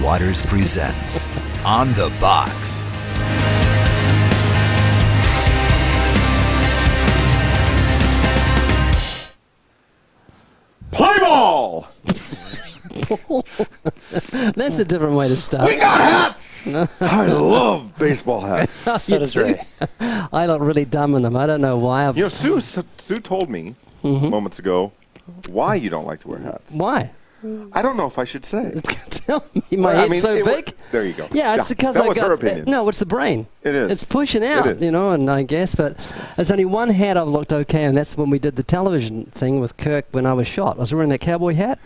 Waters presents On the Box. Play ball! That's a different way to start. We got hats! I love baseball hats. So does Ray. I look really dumb in them. I don't know why. You know, Sue told me moments ago why you don't like to wear hats. Why? I don't know if I should say. Tell me, my head's so big. There you go. Yeah, it's because that I was got. her opinion. No, it's the brain. It is. It's pushing out, It is. you know, and I guess, but there's only one hat I've looked okay, and that's when we did the television thing with Kirk when I was shot. I was wearing that cowboy hat.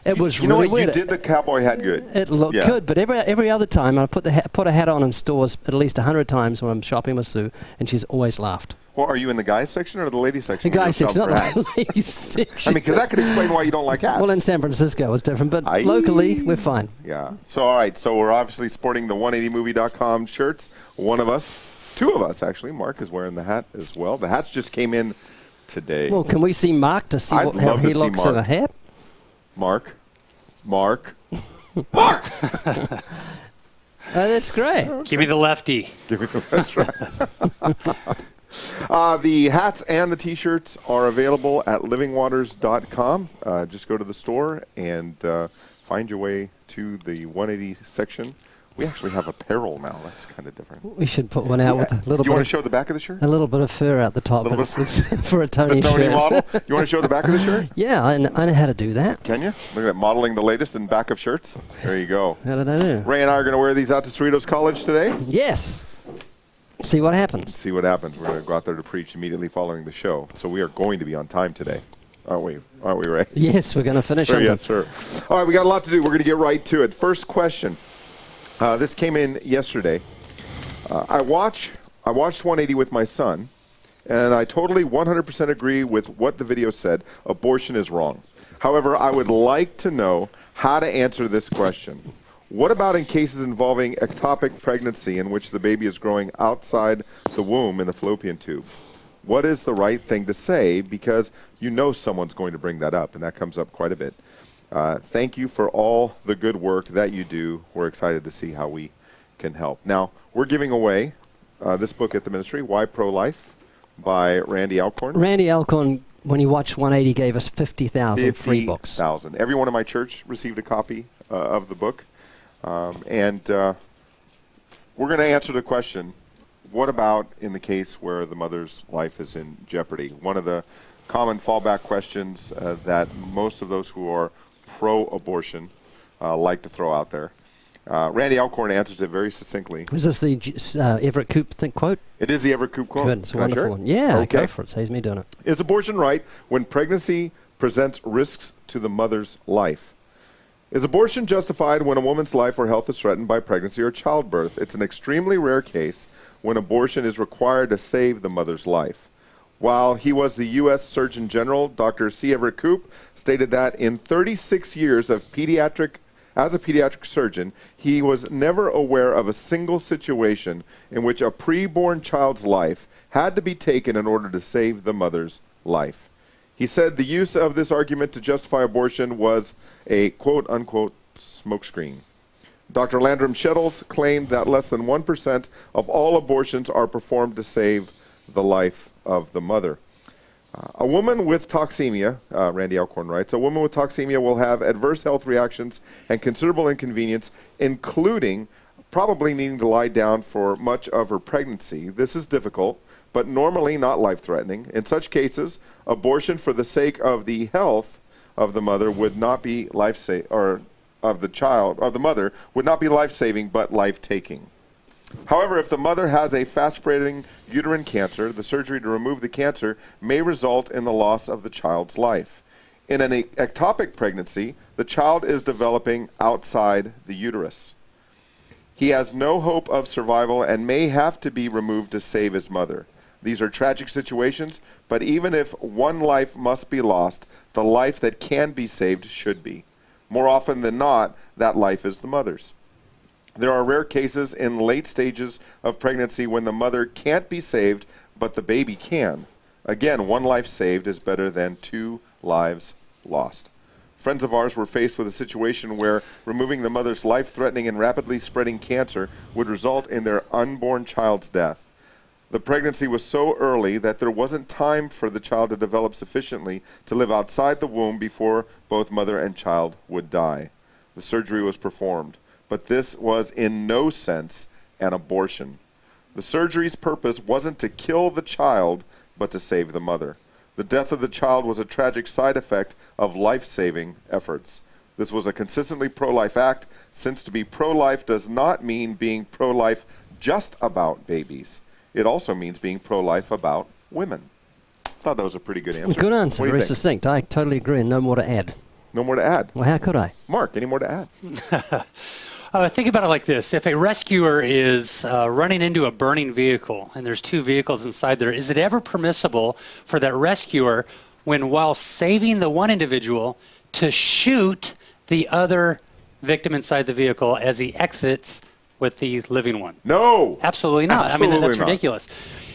It was You know really what? weird. You did the cowboy hat good. It looked good, but every other time I put a hat on in stores at least 100 times when I'm shopping with Sue, and she's always laughed. Well, are you in the guys section or the ladies section? The guys section, not for the hats? ladies section. I mean, because that could explain why you don't like hats. Well, in San Francisco it's different, but locally we're fine. Yeah. So, all right. So we're obviously sporting the 180movie.com shirts. One of us, two of us actually, Mark is wearing the hat as well. The hats just came in today. Well, can we see Mark to see I'd how love he to see looks in a hat? Mark. That's great. Give me the lefty. That's right. The hats and the T-shirts are available at livingwaters.com. Just go to the store and find your way to the 180 section. We actually have apparel now. That's kind of different. We should put one out with a little You bit. want to show the back of the shirt? A little bit of fur out the top, Little but it's for a Tony The Tony shirt. model? You want to show the back of the shirt? Yeah, I know how to do that. Can you? Look at that, modeling the latest in back of shirts. There you go. How did I do? Ray and I are going to wear these out to Cerritos College today. Yes. See what happens. See what happens. We're going to go out there to preach immediately following the show. So we are going to be on time today. Aren't we? Aren't we, Ray? Yes, we're going to finish on Yes, sir. All right, we got a lot to do. We're going to get right to it. First question. This came in yesterday. I watched 180 with my son, and I totally 100% agree with what the video said. Abortion is wrong. However, I would like to know how to answer this question. What about in cases involving ectopic pregnancy in which the baby is growing outside the womb in a fallopian tube? What is the right thing to say? Because you know someone's going to bring that up, and that comes up quite a bit. Thank you for all the good work that you do. We're excited to see how we can help. Now, we're giving away this book at the ministry, Why Pro-Life, by Randy Alcorn. Randy Alcorn, when he watched 180, gave us 50,000 free books. 50,000. Everyone in my church received a copy of the book. And we're going to answer the question, what about in the case where the mother's life is in jeopardy? One of the common fallback questions that most of those who are pro-abortion like to throw out there. Randy Alcorn answers it very succinctly. Is this the Everett Koop quote? It is the Everett Koop quote. Good, it's a Can I wonderful share it? one. Yeah, Okay. go for it. Saves me doing it. Is abortion right when pregnancy presents risks to the mother's life? Is abortion justified when a woman's life or health is threatened by pregnancy or childbirth? It's an extremely rare case when abortion is required to save the mother's life. While he was the U.S. Surgeon General, Dr. C. Everett Koop stated that in 36 years as a pediatric surgeon, he was never aware of a single situation in which a preborn child's life had to be taken in order to save the mother's life. He said the use of this argument to justify abortion was a quote-unquote smokescreen. Dr. Landrum Shettles claimed that less than 1% of all abortions are performed to save the life of the mother. A woman with toxemia, Randy Alcorn writes, a woman with toxemia will have adverse health reactions and considerable inconvenience, including probably needing to lie down for much of her pregnancy. This is difficult, but normally not life-threatening. In such cases, abortion for the sake of the health of the mother would not be life-saving, or of the mother would not be life-saving, but life-taking. However, if the mother has a fast-spreading uterine cancer, the surgery to remove the cancer may result in the loss of the child's life. In an ectopic pregnancy, the child is developing outside the uterus. He has no hope of survival and may have to be removed to save his mother. These are tragic situations, but even if one life must be lost, the life that can be saved should be. More often than not, that life is the mother's. There are rare cases in late stages of pregnancy when the mother can't be saved, but the baby can. Again, one life saved is better than 2 lives lost. Friends of ours were faced with a situation where removing the mother's life-threatening and rapidly spreading cancer would result in their unborn child's death. The pregnancy was so early that there wasn't time for the child to develop sufficiently to live outside the womb before both mother and child would die. The surgery was performed, but this was in no sense an abortion. The surgery's purpose wasn't to kill the child, but to save the mother. The death of the child was a tragic side effect of life-saving efforts. This was a consistently pro-life act, since to be pro-life does not mean being pro-life just about babies. It also means being pro-life about women. I thought that was a pretty good answer. Good answer, What do you very think? succinct. I totally agree, and no more to add. No more to add. Well, how could I? Mark, any more to add? Think about it like this. If a rescuer is running into a burning vehicle and there's two vehicles inside there, is it ever permissible for that rescuer, while saving the one individual, to shoot the other victim inside the vehicle as he exits with the living one? No. Absolutely not. Absolutely I mean, that's not. ridiculous.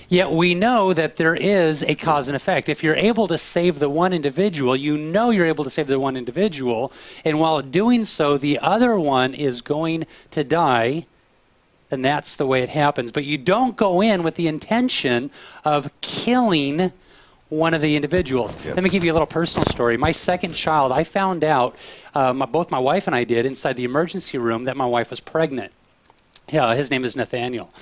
Yet we know that there is a cause and effect. If you're able to save the one individual, you know you're able to save the one individual, and while doing so, the other one is going to die, then that's the way it happens. But you don't go in with the intention of killing one of the individuals. Yep. Let me give you a little personal story. My second child, I found out, both my wife and I did, inside the emergency room, that my wife was pregnant. Yeah, his name is Nathaniel.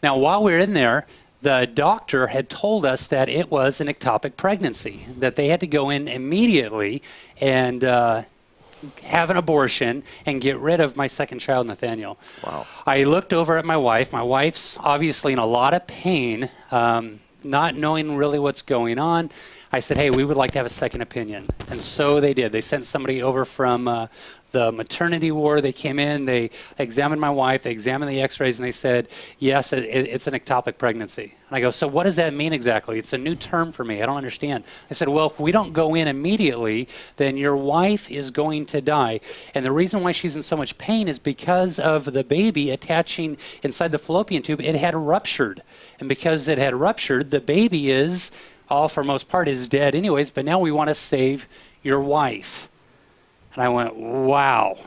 Now, while we were in there, the doctor had told us that it was an ectopic pregnancy, that they had to go in immediately and have an abortion and get rid of my second child, Nathaniel. Wow. I looked over at my wife. My wife's obviously in a lot of pain, not knowing really what's going on. I said, hey, we would like to have a second opinion. And so they did. They sent somebody over from the maternity ward. They came in, they examined my wife, they examined the x-rays, and they said, yes, it's an ectopic pregnancy. And I go, so what does that mean exactly? It's a new term for me. I don't understand. I said, well, if we don't go in immediately, then your wife is going to die. And the reason why she's in so much pain is because of the baby attaching inside the fallopian tube. It had ruptured. And because it had ruptured, the baby is, all for most part, is dead anyways, but now we want to save your wife. And I went, wow.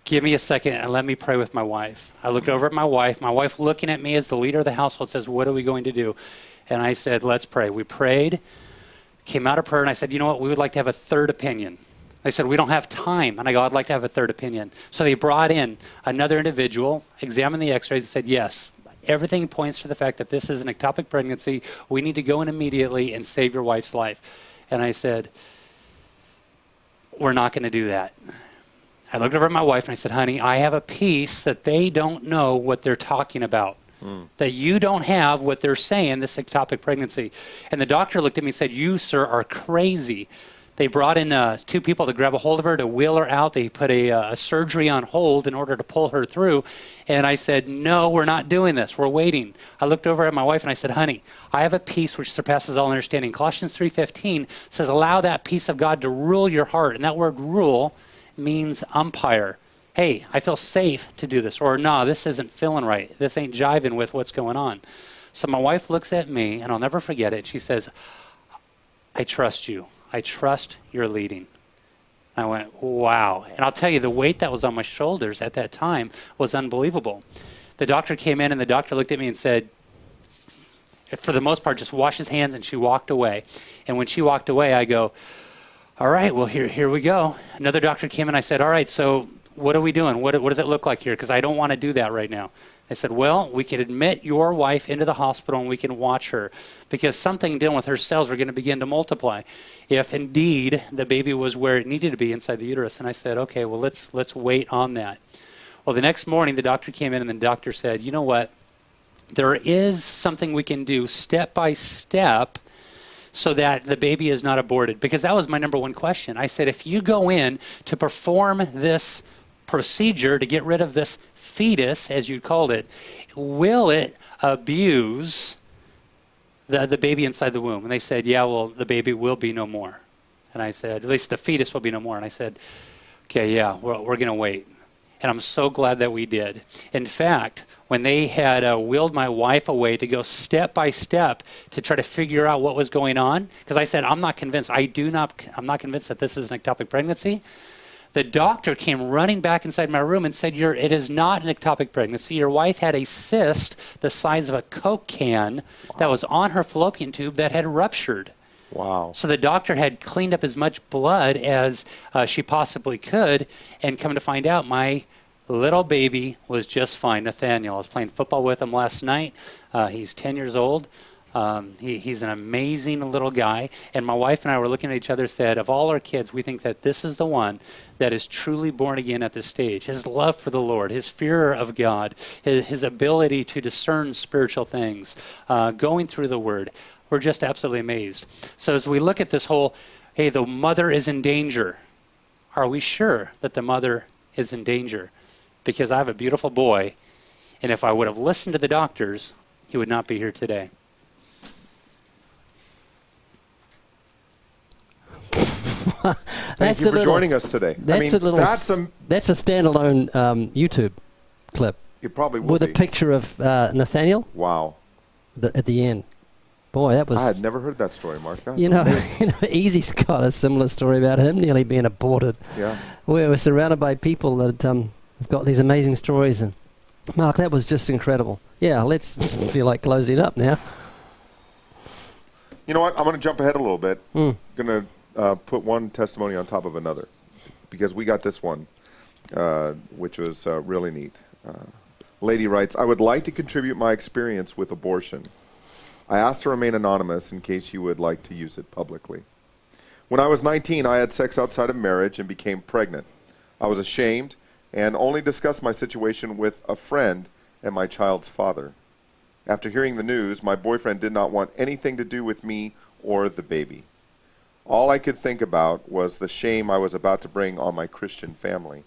Give me a second and let me pray with my wife. I looked over at my wife looking at me as the leader of the household says, what are we going to do? And I said, let's pray. We prayed, came out of prayer, and I said, you know what, we would like to have a third opinion. They said, we don't have time. And I go, I'd like to have a third opinion. So they brought in another individual, examined the x-rays, and said, yes, everything points to the fact that this is an ectopic pregnancy. We need to go in immediately and save your wife's life. And I said, we're not going to do that. I looked over at my wife and I said, honey, I have a piece that they don't know what they're talking about, that you don't have what they're saying, this ectopic pregnancy. And the doctor looked at me and said, you, sir, are crazy. They brought in two people to grab a hold of her, to wheel her out. They put a surgery on hold in order to pull her through. And I said, no, we're not doing this. We're waiting. I looked over at my wife and I said, honey, I have a peace which surpasses all understanding. Colossians 3:15 says, allow that peace of God to rule your heart. And that word rule means umpire. Hey, I feel safe to do this. Or, no, this isn't feeling right. This ain't jiving with what's going on. So my wife looks at me, and I'll never forget it. She says, I trust you. I trust your leading. I went, wow. And I'll tell you, the weight that was on my shoulders at that time was unbelievable. The doctor came in, and the doctor looked at me and said, for the most part, just wash his hands, and she walked away. And when she walked away, I go, all right, well, here we go. Another doctor came in. I said, all right, so what are we doing? What does it look like here? Because I don't want to do that right now. I said, well, we can admit your wife into the hospital and we can watch her, because something dealing with her cells are going to begin to multiply if indeed the baby was where it needed to be inside the uterus. And I said, okay, well, let's wait on that. Well, the next morning, the doctor came in and the doctor said, you know what? There is something we can do step by step so that the baby is not aborted. Because that was my number one question. I said, if you go in to perform this procedure to get rid of this fetus, as you called it, will it abuse the baby inside the womb? And they said, yeah, well, the baby will be no more. And I said, at least the fetus will be no more. And I said, okay, yeah, we're going to wait. And I'm so glad that we did. In fact, when they had wheeled my wife away to go step by step to try to figure out what was going on, because I said, I'm not convinced. I'm not convinced that this is an ectopic pregnancy. The doctor came running back inside my room and said, it is not an ectopic pregnancy. Your wife had a cyst the size of a Coke can that was on her fallopian tube that had ruptured. Wow. So the doctor had cleaned up as much blood as she possibly could, and come to find out, my little baby was just fine. Nathaniel, I was playing football with him last night. He's 10 years old. He's an amazing little guy. And my wife and I were looking at each other and said, of all our kids, we think that this is the one that is truly born again at this stage. His love for the Lord, his fear of God, his ability to discern spiritual things, going through the Word. We're just absolutely amazed. So as we look at this whole, hey, the mother is in danger. Are we sure that the mother is in danger? Because I have a beautiful boy, and if I would have listened to the doctors, he would not be here today. Thank you for joining us today. That's a standalone YouTube clip. It probably will with be. A picture of Nathaniel. Wow. At the end. Boy, that was... I had never heard that story, Mark. Easy's got a similar story about him nearly being aborted. Yeah. We're surrounded by people that have got these amazing stories. And Mark, that was just incredible. Yeah, let's feel like closing up now. You know what? I'm going to jump ahead a little bit. Going to put one testimony on top of another, because we got this one, which was really neat. Lady writes, I would like to contribute my experience with abortion. I asked to remain anonymous in case you would like to use it publicly. When I was 19, I had sex outside of marriage and became pregnant. I was ashamed and only discussed my situation with a friend and my child's father. After hearing the news, my boyfriend did not want anything to do with me or the baby. All I could think about was the shame I was about to bring on my Christian family.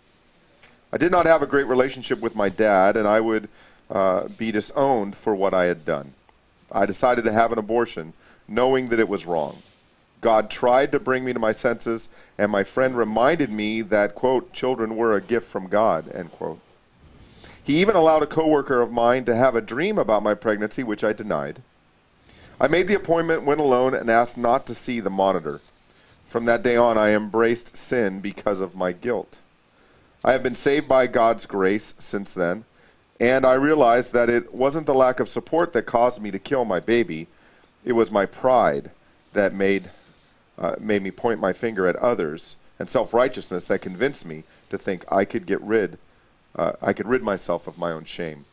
I did not have a great relationship with my dad, and I would be disowned for what I had done. I decided to have an abortion, knowing that it was wrong. God tried to bring me to my senses, and my friend reminded me that, quote, children were a gift from God, end quote. He even allowed a coworker of mine to have a dream about my pregnancy, which I denied. I made the appointment, went alone, and asked not to see the monitor. From that day on, I embraced sin because of my guilt. I have been saved by God's grace since then, and I realized that it wasn't the lack of support that caused me to kill my baby. It was my pride that made me point my finger at others, and self-righteousness that convinced me to think I could rid myself of my own shame.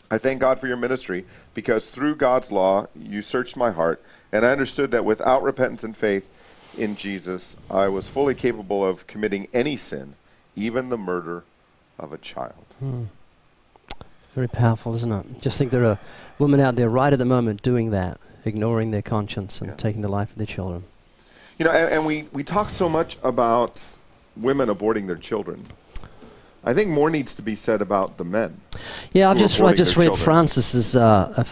I thank God for your ministry, because through God's law, you searched my heart, and I understood that without repentance and faith in Jesus, I was fully capable of committing any sin, even the murder of a child. Very powerful, isn't it? Just think there are women out there right at the moment doing that, ignoring their conscience and taking the life of their children. You know, and we talk so much about women aborting their children. I think more needs to be said about the men. Yeah, I just read Francis's, I've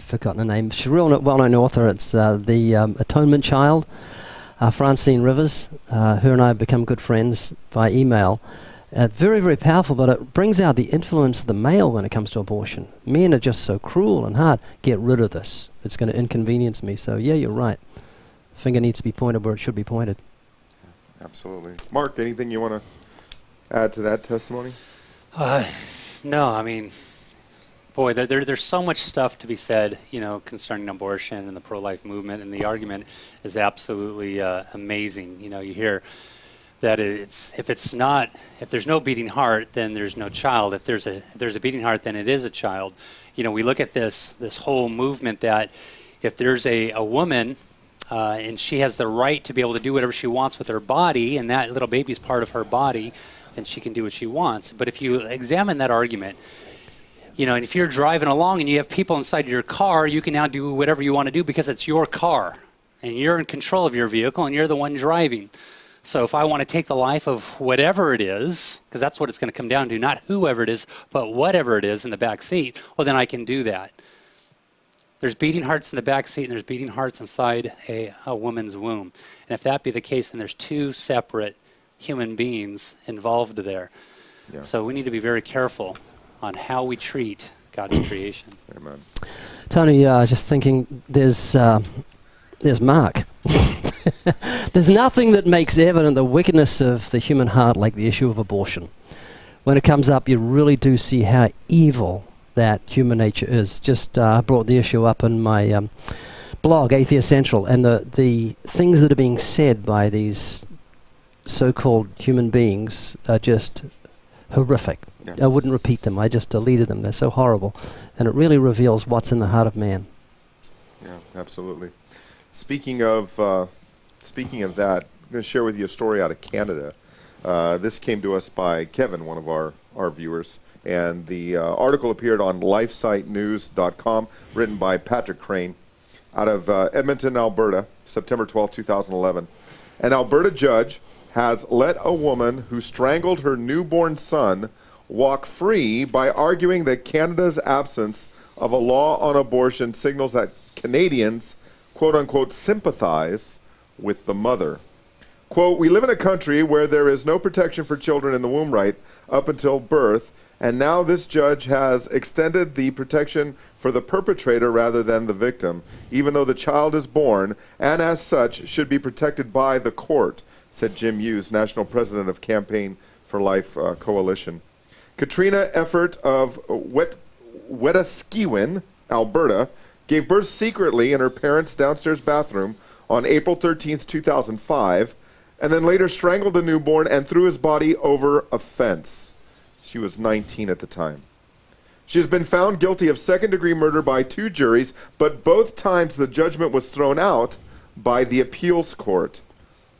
forgotten her name. She's a real well-known author. It's The Atonement Child, Francine Rivers. Her and I have become good friends by email. Very, very powerful, but it brings out the influence of the male when it comes to abortion. Men are just so cruel and hard. Get rid of this. It's going to inconvenience me. So, yeah, you're right. Finger needs to be pointed where it should be pointed. Absolutely. Mark, anything you want to add to that testimony? No, I mean, boy, there's so much stuff to be said, concerning abortion and the pro-life movement, and the argument is absolutely amazing. You hear that if there's no beating heart, then there's no child. If there's a beating heart, then it is a child. We look at this whole movement that if there's a woman and she has the right to be able to do whatever she wants with her body, and that little baby is part of her body, then she can do what she wants. But if you examine that argument, and if you're driving along and you have people inside your car, you can now do whatever you want to do because it's your car, and you're in control of your vehicle, and you're the one driving. So if I want to take the life of whatever it is, because that's what it's going to come down to, not whoever it is, but whatever it is in the back seat, well, then I can do that. There's beating hearts in the back seat, and there's beating hearts inside a woman's womb. And if that be the case, then there's two separate human beings involved there. Yeah. So we need to be very careful on how we treat God's creation. Amen. Tony, just thinking, there's Mark. There's nothing that makes evident the wickedness of the human heart like the issue of abortion. When it comes up, you really do see how evil that human nature is. Just brought the issue up in my blog, Atheist Central, and the things that are being said by these so-called human beings are just horrific. Yeah. I wouldn't repeat them. I just deleted them. They're so horrible. And it really reveals what's in the heart of man. Yeah, absolutely. Speaking of that, I'm going to share with you a story out of Canada. This came to us by Kevin, one of our viewers. And the article appeared on lifesitenews.com, written by Patrick Crane, out of Edmonton, Alberta, September 12, 2011. An Alberta judge has let a woman who strangled her newborn son walk free by arguing that Canada's absence of a law on abortion signals that Canadians, quote-unquote, sympathize with the mother. Quote, "We live in a country where there is no protection for children in the womb right up until birth, and now this judge has extended the protection for the perpetrator rather than the victim, even though the child is born, and as such should be protected by the court," said Jim Hughes, national president of Campaign for Life Coalition. Katrina Effort of Wetaskiwin, Alberta, gave birth secretly in her parents' downstairs bathroom on April 13th, 2005, and then later strangled the newborn and threw his body over a fence. She was 19 at the time. She has been found guilty of second-degree murder by 2 juries, but both times the judgment was thrown out by the appeals court.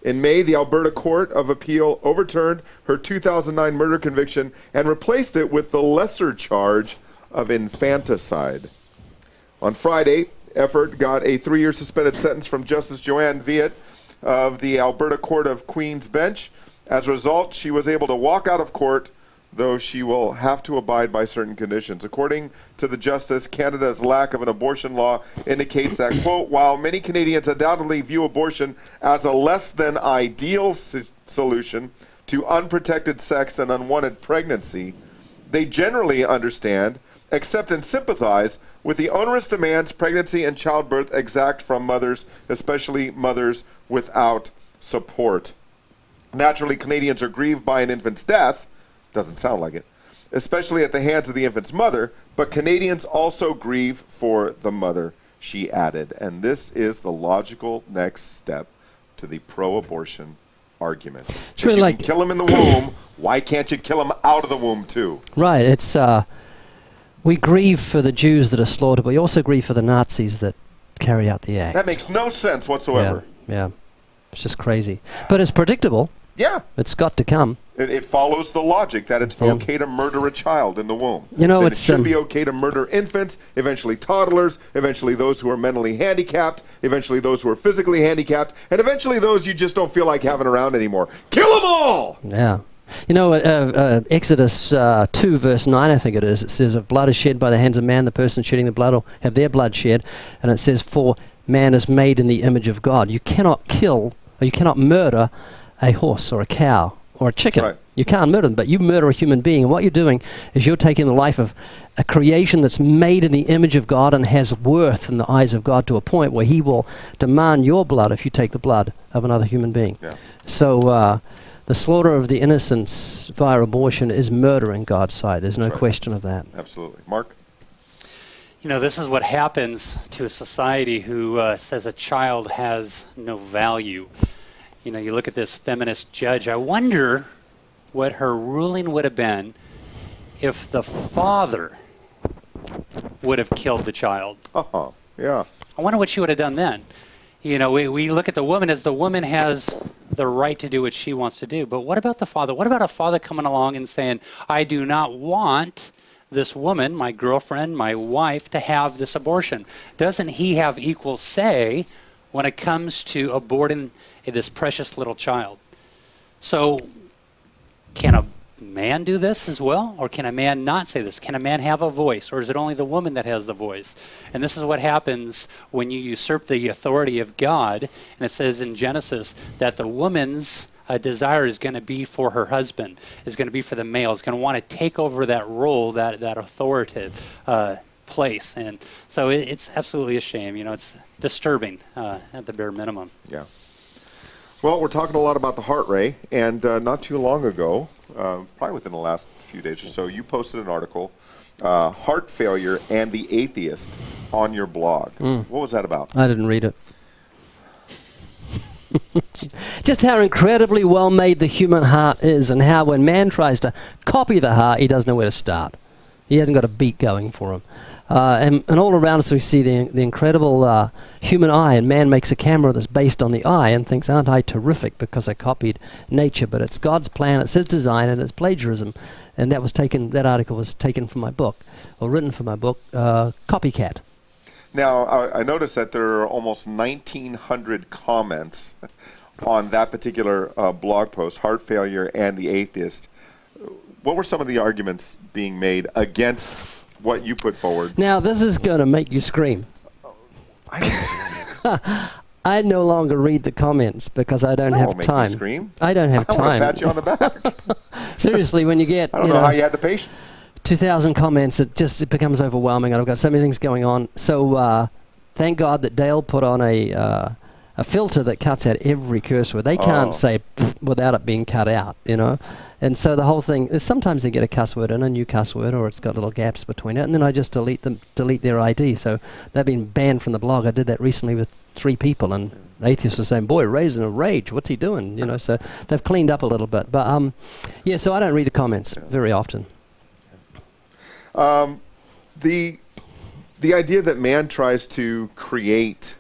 In May, the Alberta Court of Appeal overturned her 2009 murder conviction and replaced it with the lesser charge of infanticide. On Friday, Effort got a 3-year suspended sentence from Justice Joanne Viet of the Alberta Court of Queen's Bench. As a result, she was able to walk out of court, though she will have to abide by certain conditions. According to the justice, Canada's lack of an abortion law indicates that, quote, "While many Canadians undoubtedly view abortion as a less than ideal solution to unprotected sex and unwanted pregnancy, they generally understand, accept, and sympathize with the onerous demands pregnancy and childbirth exact from mothers, especially mothers without support. Naturally, Canadians are grieved by an infant's death," doesn't sound like it, "especially at the hands of the infant's mother, but Canadians also grieve for the mother," she added. And this is the logical next step to the pro-abortion argument. It's If really you like can kill him in the womb, why can't you kill him out of the womb too? right. It's we grieve for the Jews that are slaughtered, but we also grieve for the Nazis that carry out the act. That makes no sense whatsoever. Yeah, it's just crazy. But it's predictable. Yeah. It's got to come. It follows the logic that it's okay to murder a child in the womb. You know, then it should be okay to murder infants, eventually toddlers, eventually those who are mentally handicapped, eventually those who are physically handicapped, and eventually those you just don't feel like having around anymore. Kill them all! Yeah. You know, Exodus 2, verse 9, I think it says, "If blood is shed by the hands of man, the person shedding the blood will have their blood shed." And it says, "For man is made in the image of God." You cannot kill, or you cannot murder a horse or a cow or a chicken. Right. You can't murder them, but you murder a human being. And what you're doing is you're taking the life of a creation that's made in the image of God and has worth in the eyes of God to a point where he will demand your blood if you take the blood of another human being. Yeah. So the slaughter of the innocents via abortion is murder in God's sight. There's no question of that. Absolutely. Mark? You know, this is what happens to a society who says a child has no value. You know, you look at this feminist judge. I wonder what her ruling would have been if the father would have killed the child. Yeah. I wonder what she would have done then. You know, we look at the woman as the woman has the right to do what she wants to do. But what about the father? What about a father coming along and saying, "I do not want this woman, my girlfriend, my wife, to have this abortion"? Doesn't he have equal say when it comes to aborting this precious little child? So can a man do this as well? Or can a man not say this? Can a man have a voice? Or is it only the woman that has the voice? And this is what happens when you usurp the authority of God. And it says in Genesis that the woman's desire is going to be for her husband, is going to be for the male, is going to want to take over that role, that authoritative place. And so it's absolutely a shame. It's disturbing at the bare minimum. Yeah. Well, we're talking a lot about the heart, Ray, and not too long ago, probably within the last few days or so, you posted an article, Heart Failure and the Atheist, on your blog. What was that about? I didn't read it. Just how incredibly well made the human heart is, and how when man tries to copy the heart, he doesn't know where to start. He hasn't got a beat going for him. And all around us we see the incredible human eye, and man makes a camera that's based on the eye and thinks, aren't I terrific because I copied nature? But it's God's plan, it's his design, and it's plagiarism. And that article was taken from my book, or written from my book, Copycat. Now, I noticed that there are almost 1,900 comments on that particular blog post, Heart Failure and the Atheist. What were some of the arguments being made against what you put forward? Now, this is going to make you scream. I no longer read the comments because I don't have make time. You scream. I don't have time. I want to pat you on the back. Seriously, when you get I don't know how you had the patience. 2,000 comments, it becomes overwhelming, and I've got so many things going on. So thank God that Dale put on a filter that cuts out every curse word. They can't say without it being cut out, And so the whole thing is, sometimes they get a cuss word in, a new cuss word, or it's got little gaps between it, and then I just delete their ID. So they've been banned from the blog. I did that recently with 3 people, and atheists are saying, "Boy, Ray's in a rage. What's he doing?" So they've cleaned up a little bit. But yeah, so I don't read the comments very often. The idea that man tries to create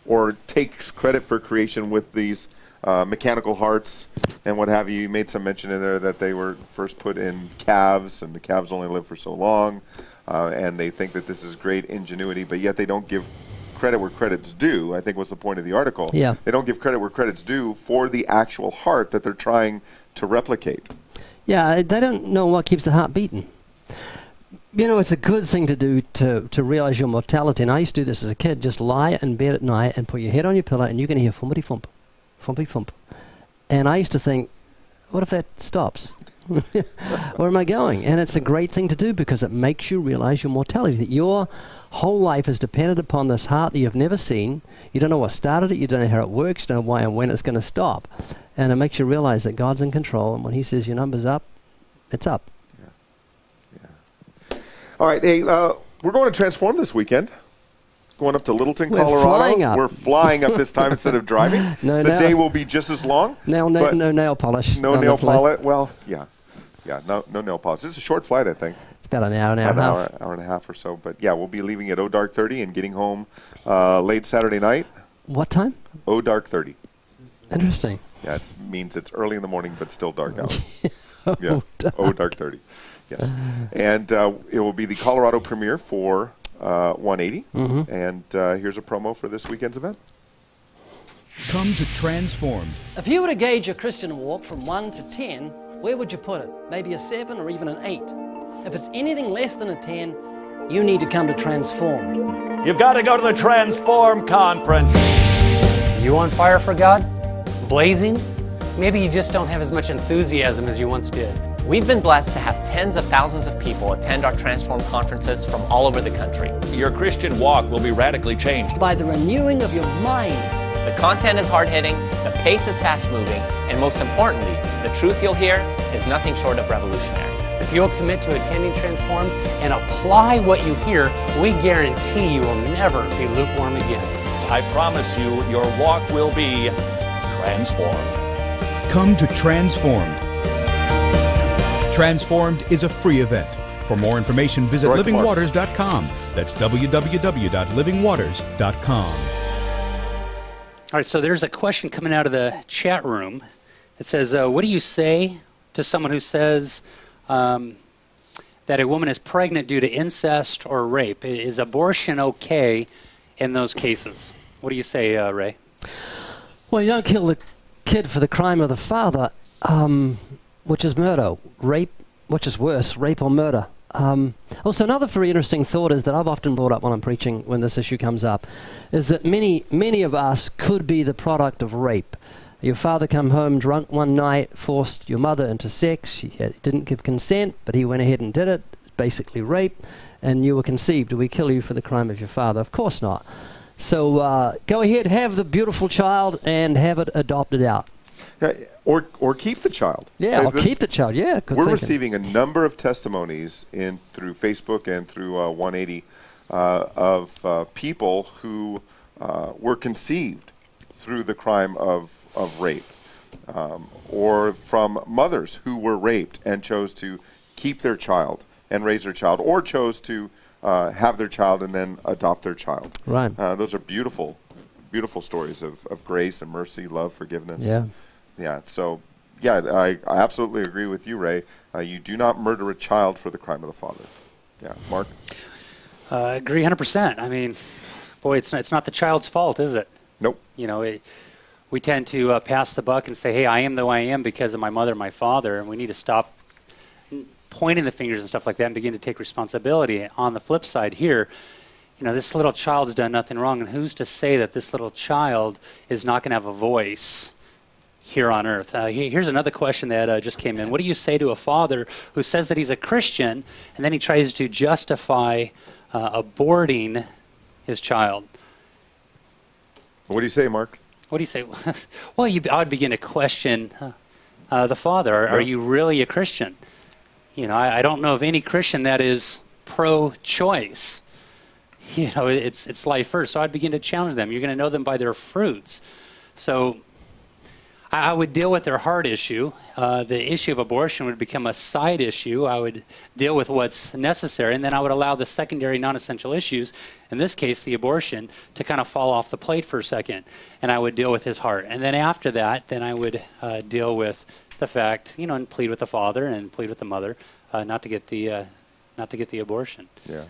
or takes credit for creation with these mechanical hearts and what have you. You made some mention in there that they were first put in calves, and the calves only live for so long, and they think that this is great ingenuity, but yet they don't give credit where credit's due, I think was the point of the article. Yeah. They don't give credit where credit's due for the actual heart that they're trying to replicate. Yeah, they don't know what keeps the heart beating. It's a good thing to do to realize your mortality. And I used to do this as a kid. Just lie in bed at night and put your head on your pillow, and you can hear fumpity fump, fumpy fump. And I used to think, what if that stops? Where am I going? And it's a great thing to do because it makes you realize your mortality, that your whole life is dependent upon this heart that you've never seen. You don't know what started it. You don't know how it works. You don't know why and when it's going to stop. And it makes you realize that God's in control. And when he says your number's up, it's up. All right, hey, we're going to Transform this weekend. Going up to Littleton, Colorado. Flying up. We're flying up this time instead of driving. The day will be just as long. No nail polish. No nail polish. Well, yeah, no nail polish. It's a short flight, I think. It's about an hour and a half. Hour and a half or so. But yeah, we'll be leaving at dark 30 and getting home late Saturday night. What time? dark 30. Interesting. Yeah, it means it's early in the morning, but still dark out. Yeah, dark 30. Yes. And it will be the Colorado premiere for 180. Mm-hmm. And here's a promo for this weekend's event. Come to Transform. If you were to gauge your Christian walk from 1 to 10, where would you put it? Maybe a 7 or even an 8. If it's anything less than a 10, you need to come to Transformed. You've got to go to the Transform conference. You on fire for God? Blazing? Maybe you just don't have as much enthusiasm as you once did. We've been blessed to have tens of thousands of people attend our Transform conferences from all over the country. Your Christian walk will be radically changed by the renewing of your mind. The content is hard-hitting, the pace is fast-moving, and most importantly, the truth you'll hear is nothing short of revolutionary. If you'll commit to attending Transform and apply what you hear, we guarantee you will never be lukewarm again. I promise you, your walk will be transformed. Come to Transformed. Transformed is a free event. For more information, visit livingwaters.com. That's www.livingwaters.com. All right, so there's a question coming out of the chat room. It says, what do you say to someone who says that a woman is pregnant due to incest or rape? Is abortion okay in those cases? What do you say, Ray? Well, you don't kill the kid for the crime of the father, which is murder. Rape, which is worse, rape or murder. Also, another very interesting thought is that I've often brought up when I'm preaching, when this issue comes up, is that many of us could be the product of rape. Your father come home drunk one night, forced your mother into sex. She didn't give consent, but he went ahead and did it. Basically rape, and you were conceived. Do we kill you for the crime of your father? Of course not. So go ahead, have the beautiful child and have it adopted out. Or keep the child. Yeah, or keep the child. Yeah, good we're thinking. receiving a number of testimonies through Facebook and through 180 of people who were conceived through the crime of rape, or from mothers who were raped and chose to keep their child and raise their child, or chose to have their child and then adopt their child. Right. Those are beautiful, beautiful stories of grace and mercy, love, forgiveness. Yeah. Yeah. So, yeah, I absolutely agree with you, Ray. You do not murder a child for the crime of the father. Yeah. Mark? Agree 100%. I mean, boy, it's not the child's fault, is it? Nope. You know, we tend to pass the buck and say, hey, I am the way I am because of my mother and my father, and we need to stop pointing the fingers and stuff like that and begin to take responsibility. On the flip side here, you know, this little child has done nothing wrong, and who's to say that this little child is not going to have a voice here on earth? Here's another question that just came in. What do you say to a father who says that he's a Christian, and then he tries to justify aborting his child? What do you say, Mark? What do you say? Well, I would begin to question the father. Are you really a Christian? You know, I don't know of any Christian that is pro-choice. You know, it's life first. So I'd begin to challenge them. You're going to know them by their fruits. So I would deal with their heart issue. The issue of abortion would become a side issue. I would deal with what's necessary, and then I would allow the secondary non-essential issues, in this case the abortion, to kind of fall off the plate for a second. And I would deal with his heart. And then after that, then I would deal with the fact, you know, and plead with the father and plead with the mother not to get the abortion. Yeah.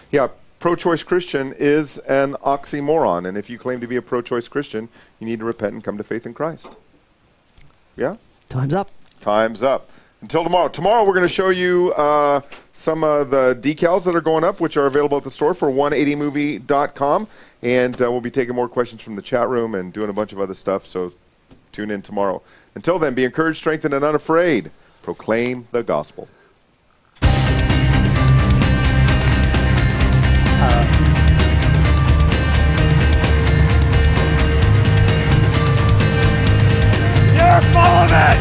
Yeah. Pro-choice Christian is an oxymoron, and if you claim to be a pro-choice Christian, you need to repent and come to faith in Christ. Yeah? Time's up. Time's up. Until tomorrow. Tomorrow we're going to show you some of the decals that are going up, which are available at the store for 180movie.com, and we'll be taking more questions from the chat room and doing a bunch of other stuff, so tune in tomorrow. Until then, be encouraged, strengthened, and unafraid. Proclaim the gospel. You're full of it!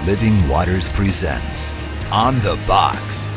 Living Waters presents On the Box.